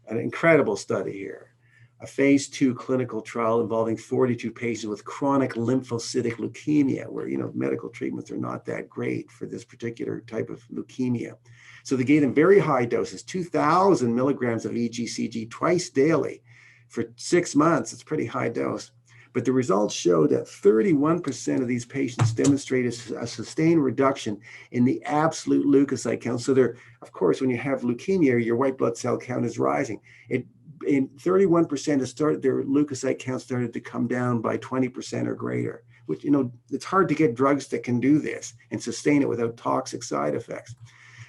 an incredible study here, a phase 2 clinical trial involving 42 patients with chronic lymphocytic leukemia, where medical treatments are not that great for this particular type of leukemia. So they gave them very high doses, 2,000 milligrams of EGCG twice daily for 6 months. It's a pretty high dose. But the results showed that 31% of these patients demonstrated a sustained reduction in the absolute leukocyte count. So of course, when you have leukemia, your white blood cell count is rising. In 31%, their leukocyte count started to come down by 20% or greater, which, it's hard to get drugs that can do this and sustain it without toxic side effects.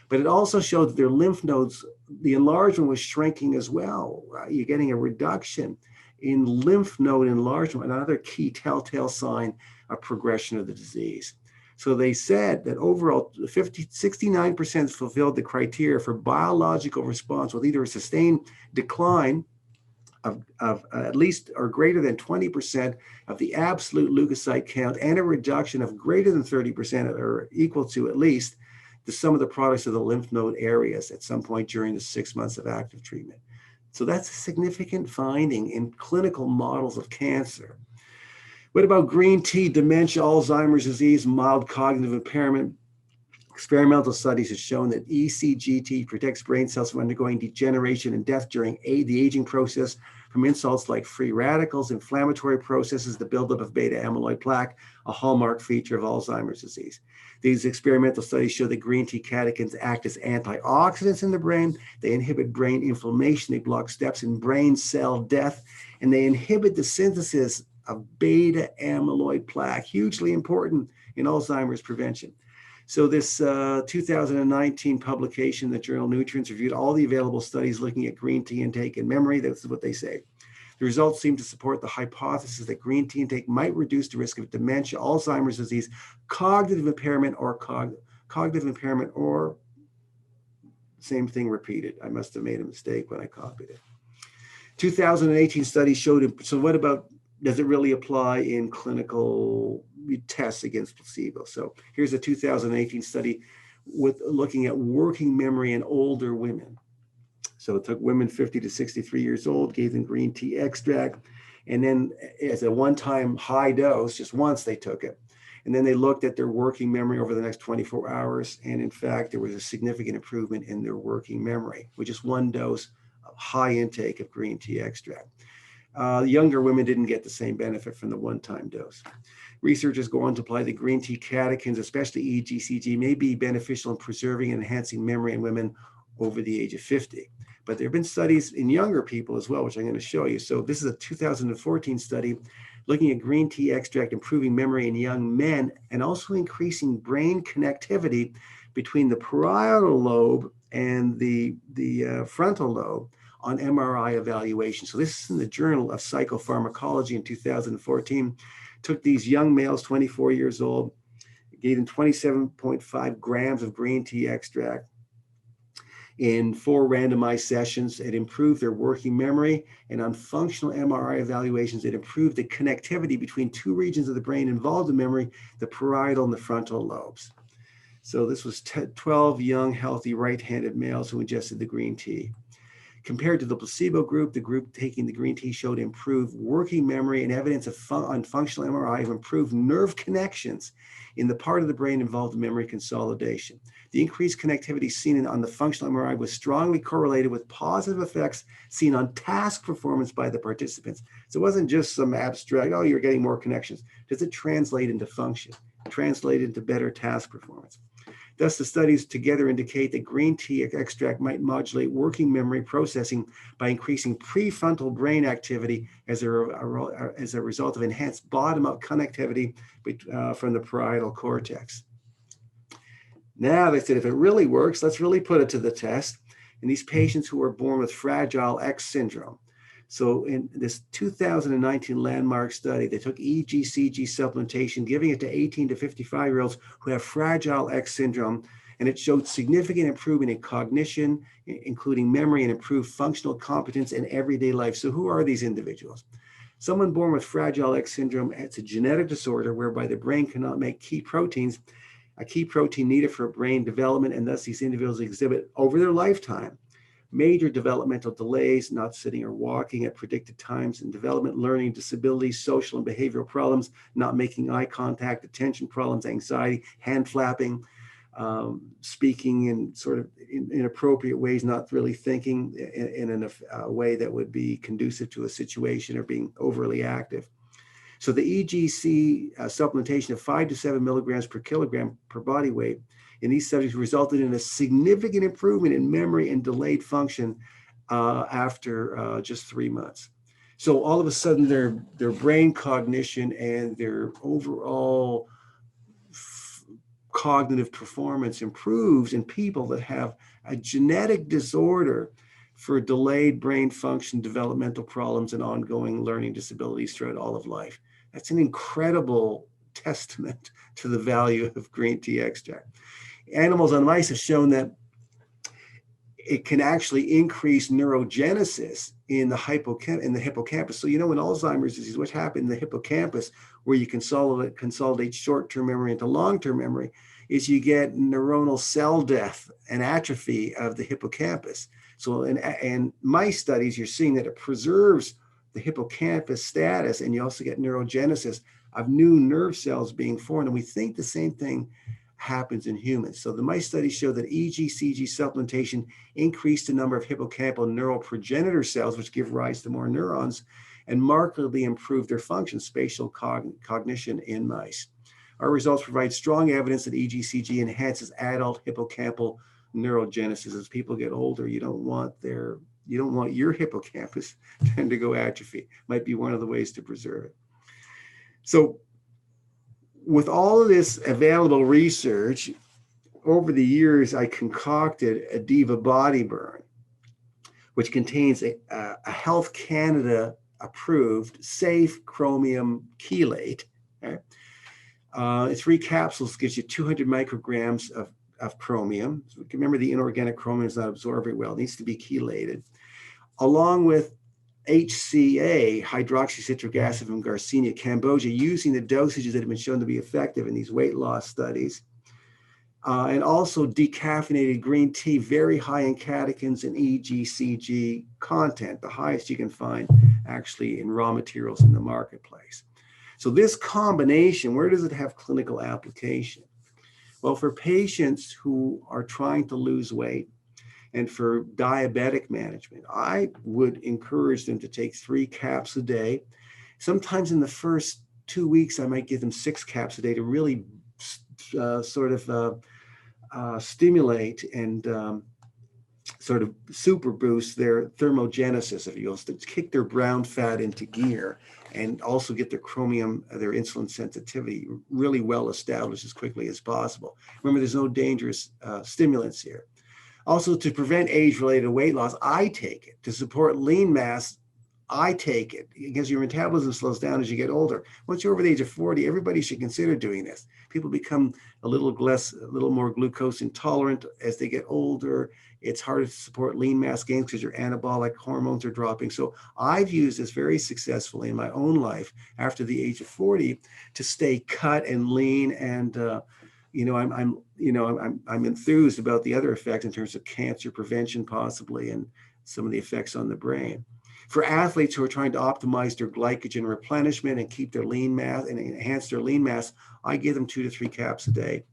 But it also showed that their lymph nodes, the enlargement was shrinking as well. You're getting a reduction in lymph node enlargement, another key telltale sign of progression of the disease. So they said that overall 69% fulfilled the criteria for biological response with either a sustained decline of at least or greater than 20% of the absolute leukocyte count and a reduction of greater than 30% or equal to at least the sum of the products of the lymph node areas at some point during the 6 months of active treatment. So that's a significant finding in clinical models of cancer. What about green tea, dementia, Alzheimer's disease, mild cognitive impairment? Experimental studies have shown that ECGT protects brain cells from undergoing degeneration and death during the aging process from insults like free radicals, inflammatory processes, the buildup of beta amyloid plaque, a hallmark feature of Alzheimer's disease. These experimental studies show that green tea catechins act as antioxidants in the brain. They inhibit brain inflammation. They block steps in brain cell death, and they inhibit the synthesis of beta amyloid plaque, hugely important in Alzheimer's prevention. So this 2019 publication, the journal Nutrients, reviewed all the available studies looking at green tea intake and memory. That's what they say. The results seem to support the hypothesis that green tea intake might reduce the risk of dementia, Alzheimer's disease, cognitive impairment, or same thing repeated. I must have made a mistake when I copied it. 2018 study showed, so what about, does it really apply in clinical tests against placebo? So here's a 2018 study with looking at working memory in older women. So it took women 50 to 63 years old, gave them green tea extract, and then as a one-time high dose, just once they took it. And then they looked at their working memory over the next 24 hours. And in fact, there was a significant improvement in their working memory with just one dose of high intake of green tea extract. Younger women didn't get the same benefit from the one-time dose. Researchers go on to apply the green tea catechins, especially EGCG, may be beneficial in preserving and enhancing memory in women over the age of 50. But there have been studies in younger people as well, which I'm going to show you. So this is a 2014 study looking at green tea extract improving memory in young men and also increasing brain connectivity between the parietal lobe and the frontal lobe on MRI evaluation. So this is in the Journal of Psychopharmacology in 2014. Took these young males, 24 years old, gave them 27.5 grams of green tea extract in 4 randomized sessions. It improved their working memory, and on functional MRI evaluations, it improved the connectivity between 2 regions of the brain involved in memory, the parietal and the frontal lobes. So this was 12 young, healthy, right-handed males who ingested the green tea. Compared to the placebo group, the group taking the green tea showed improved working memory and evidence of on functional MRI of improved nerve connections in the part of the brain involved in memory consolidation. The increased connectivity seen on the functional MRI was strongly correlated with positive effects seen on task performance by the participants. So it wasn't just some abstract, oh, you're getting more connections. Does it translate into function? Translate into better task performance? Thus, the studies together indicate that green tea extract might modulate working memory processing by increasing prefrontal brain activity as a result of enhanced bottom-up connectivity from the parietal cortex. Now, they said, if it really works, let's really put it to the test in these patients who were born with Fragile X syndrome. So in this 2019 landmark study, they took EGCG supplementation, giving it to 18 to 55-year-olds who have Fragile X syndrome, and it showed significant improvement in cognition, including memory, and improved functional competence in everyday life. So who are these individuals? Someone born with Fragile X syndrome, it's a genetic disorder whereby the brain cannot make key proteins, a key protein needed for brain development, and thus these individuals exhibit over their lifetime major developmental delays, not sitting or walking at predicted times, and development, learning disabilities, social and behavioral problems, not making eye contact, attention problems, anxiety, hand flapping, speaking in sort of inappropriate ways, not really thinking in a way that would be conducive to a situation, or being overly active. So the EGC supplementation of 5 to 7 milligrams per kilogram per body weight in these subjects resulted in a significant improvement in memory and delayed function after just 3 months. So all of a sudden, their brain cognition and their overall cognitive performance improves in people that have a genetic disorder for delayed brain function, developmental problems, and ongoing learning disabilities throughout all of life. That's an incredible testament to the value of green tea extract. Animals on mice have shown that it can actually increase neurogenesis in the hippocampus. So, you know, in Alzheimer's disease, what happened in the hippocampus, where you consolidate short-term memory into long-term memory, is you get neuronal cell death and atrophy of the hippocampus. So in mice studies, you're seeing that it preserves the hippocampus status, and you also get neurogenesis of new nerve cells being formed. And we think the same thing happens in humans. So the mice studies show that EGCG supplementation increased the number of hippocampal neural progenitor cells, which give rise to more neurons, and markedly improved their function, spatial cognition in mice. Our results provide strong evidence that EGCG enhances adult hippocampal neurogenesis. As people get older, you don't want your hippocampus to undergo atrophy. Might be one of the ways to preserve it. So with all of this available research, over the years, I concocted Adëeva Body Burn, which contains a Health Canada approved safe chromium chelate. Okay? 3 capsules gives you 200 micrograms of chromium. So remember, the inorganic chromium is not absorbed very well. It needs to be chelated, along with HCA, hydroxycitric acid from Garcinia cambogia, using the dosages that have been shown to be effective in these weight loss studies. And also decaffeinated green tea, very high in catechins and EGCG content, the highest you can find actually in raw materials in the marketplace. So this combination, where does it have clinical application? Well, for patients who are trying to lose weight and for diabetic management, I would encourage them to take 3 caps a day. Sometimes in the first 2 weeks, I might give them 6 caps a day to really stimulate and sort of super boost their thermogenesis, if you will, to kick their brown fat into gear and also get their chromium, their insulin sensitivity really well established as quickly as possible. Remember, there's no dangerous stimulants here. Also, to prevent age-related weight loss, I take it. To support lean mass, I take it because your metabolism slows down as you get older. Once you're over the age of 40, everybody should consider doing this. People become a little more glucose intolerant as they get older. It's harder to support lean mass gains because your anabolic hormones are dropping. So I've used this very successfully in my own life after the age of 40 to stay cut and lean, and I'm enthused about the other effects in terms of cancer prevention possibly, and some of the effects on the brain. For athletes who are trying to optimize their glycogen replenishment and keep their lean mass and enhance their lean mass, I give them 2 to 3 caps a day.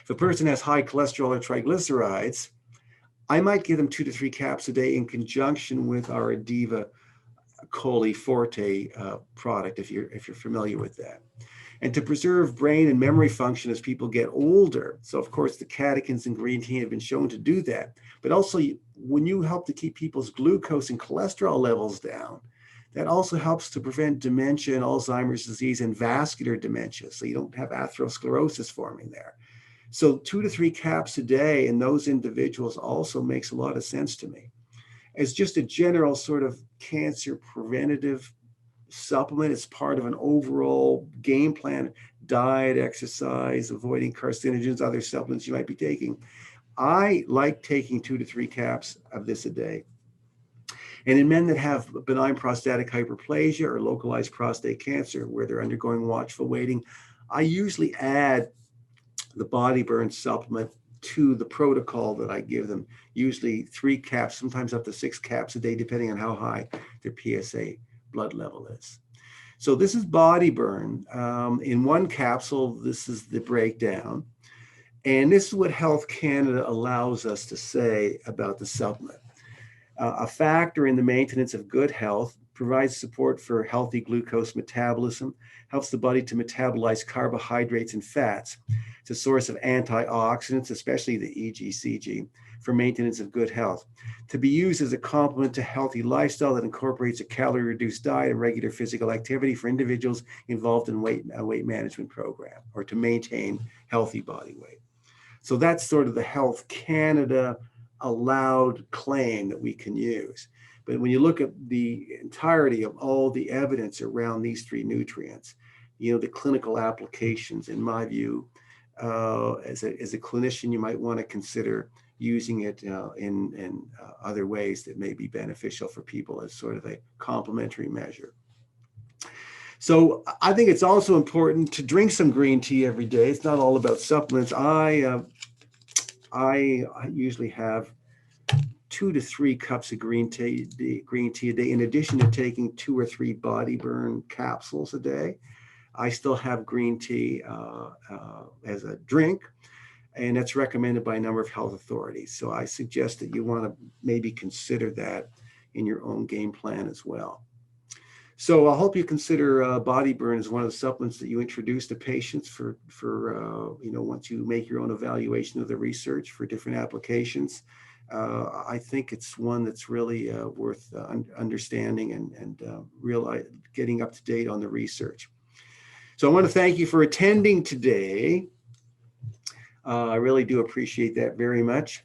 If a person has high cholesterol or triglycerides, I might give them 2 to 3 caps a day in conjunction with our Adëeva Chole Forte product, if you're familiar with that. And to preserve brain and memory function as people get older. So of course, the catechins in green tea have been shown to do that. But also, when you help to keep people's glucose and cholesterol levels down, that also helps to prevent dementia and Alzheimer's disease and vascular dementia. So you don't have atherosclerosis forming there. So 2 to 3 caps a day in those individuals also makes a lot of sense to me. As just a general sort of cancer preventative supplement, it's part of an overall game plan: diet, exercise, avoiding carcinogens, other supplements you might be taking. I like taking 2 to 3 caps of this a day. And in men that have benign prostatic hyperplasia or localized prostate cancer, where they're undergoing watchful waiting, I usually add the Body Burn supplement to the protocol that I give them, usually 3 caps, sometimes up to 6 caps a day, depending on how high their PSA blood level is. So this is Body Burn. In 1 capsule, this is the breakdown. And this is what Health Canada allows us to say about the supplement. A factor in the maintenance of good health, provides support for healthy glucose metabolism, helps the body to metabolize carbohydrates and fats. It's a source of antioxidants, especially the EGCG, for maintenance of good health. To be used as a complement to healthy lifestyle that incorporates a calorie-reduced diet and regular physical activity for individuals involved in a weight management program, or to maintain healthy body weight. So that's sort of the Health Canada allowed claim that we can use. But when you look at the entirety of all the evidence around these 3 nutrients, the clinical applications, in my view, as a clinician, you might want to consider using it in other ways that may be beneficial for people as sort of a complementary measure. So I think it's also important to drink some green tea every day. It's not all about supplements. I usually have 2 to 3 cups of green tea a day, in addition to taking 2 or 3 Body Burn capsules a day. I still have green tea as a drink, and that's recommended by a number of health authorities. So I suggest that you want to maybe consider that in your own game plan as well. So I hope you consider Body Burn as one of the supplements that you introduce to patients for once you make your own evaluation of the research for different applications. I think it's one that's really worth understanding and getting up to date on the research. So I want to thank you for attending today. I really do appreciate that very much.